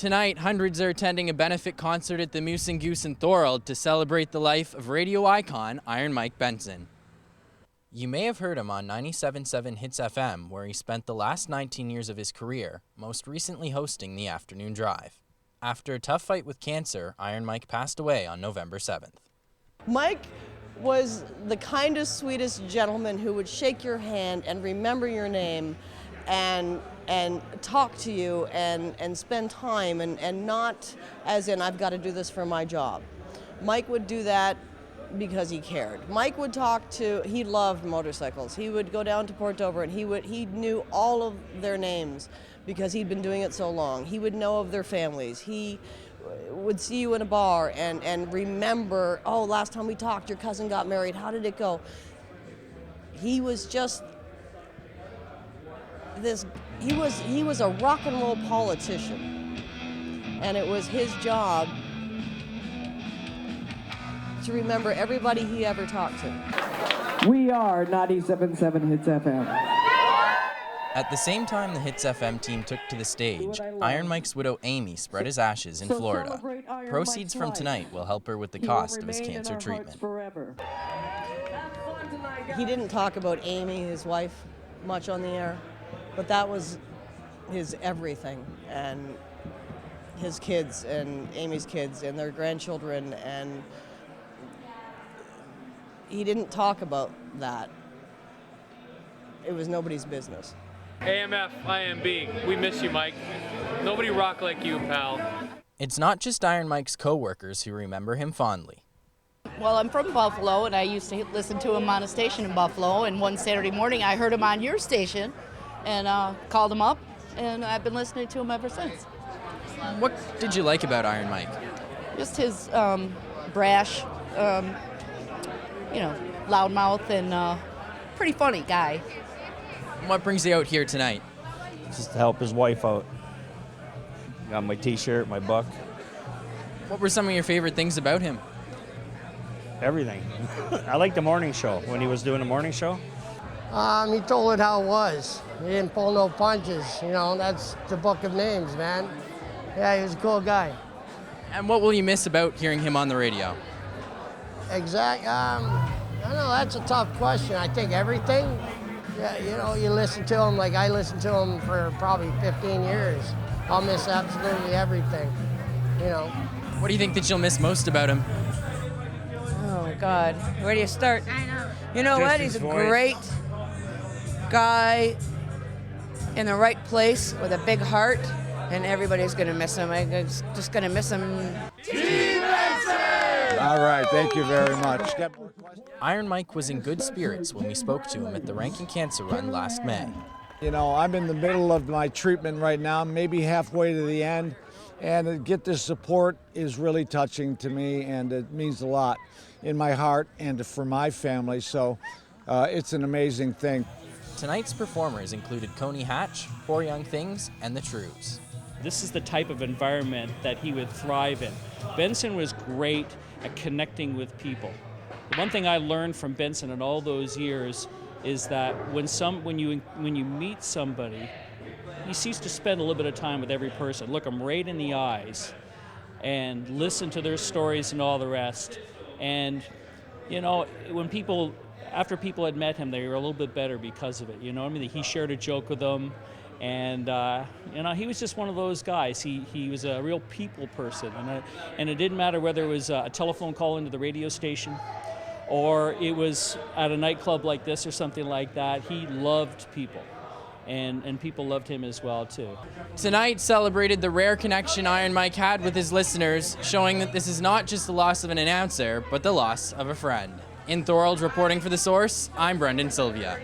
Tonight, hundreds are attending a benefit concert at the Moose and Goose in Thorold to celebrate the life of radio icon Iron Mike Bensson. You may have heard him on 97.7 Hits FM, where he spent the last 19 years of his career, most recently hosting the afternoon drive. After a tough fight with cancer, Iron Mike passed away on November 7th. Mike was the kindest, sweetest gentleman who would shake your hand and remember your name and talk to you and spend time and not as in I've got to do this for my job. Mike would do that because he cared. Mike would he loved motorcycles. He would go down to Port Dover and he knew all of their names because he'd been doing it so long. He would know of their families. He would see you in a bar and remember, oh, last time we talked, your cousin got married. How did it go? He was just he was a rock and roll politician, and it was his job to remember everybody he ever talked to. We are 97.7 Hits FM. At the same time the Hits FM team took to the stage, Iron Mike's widow Amy spread his ashes in Florida. Proceeds from tonight will help her with the cost of his cancer treatment. He didn't talk about Amy, his wife, much on the air, but that was his everything, and his kids and Amy's kids and their grandchildren, and he didn't talk about that. It was nobody's business. AMF, IMB, we miss you, Mike. Nobody rock like you, pal. It's not just Iron Mike's co-workers who remember him fondly. Well, I'm from Buffalo, and I used to listen to him on a station in Buffalo, and one Saturday morning I heard him on your station and called him up, and I've been listening to him ever since. What did you like about Iron Mike? Just his brash, loudmouth, and pretty funny guy. What brings you out here tonight? Just to help his wife out. Got my t-shirt, my book. What were some of your favorite things about him? Everything. I liked the morning show, when he was doing the morning show. He told it how it was. He didn't pull no punches, that's the book of names, man. Yeah, he was a cool guy. And what will you miss about hearing him on the radio? I don't know, that's a tough question. I think everything. Yeah, you listen to him like I listened to him for probably 15 years. I'll miss absolutely everything, What do you think that you'll miss most about him? Oh, God. Where do you start? I know. You know what? He's a great guy in the right place with a big heart, and everybody's going to miss him. I'm just going to miss him. All right, thank you very much. Iron Mike was in good spirits when we spoke to him at the Rankin Cancer Run last May. I'm in the middle of my treatment right now, maybe halfway to the end, and to get this support is really touching to me, and it means a lot in my heart and for my family, so it's an amazing thing. Tonight's performers included Coney Hatch, Four Young Things, and the Trues. This is the type of environment that he would thrive in. Benson was great at connecting with people. The one thing I learned from Benson in all those years is that when you meet somebody, he seems to spend a little bit of time with every person, look them right in the eyes, and listen to their stories and all the rest. And after people had met him, they were a little bit better because of it. He shared a joke with them. And, he was just one of those guys. He was a real people person. And it didn't matter whether it was a telephone call into the radio station or it was at a nightclub like this or something like that. He loved people. And people loved him as well, too. Tonight celebrated the rare connection Iron Mike had with his listeners, showing that this is not just the loss of an announcer, but the loss of a friend. In Thorold, reporting for The Source, I'm Brendan Sylvia.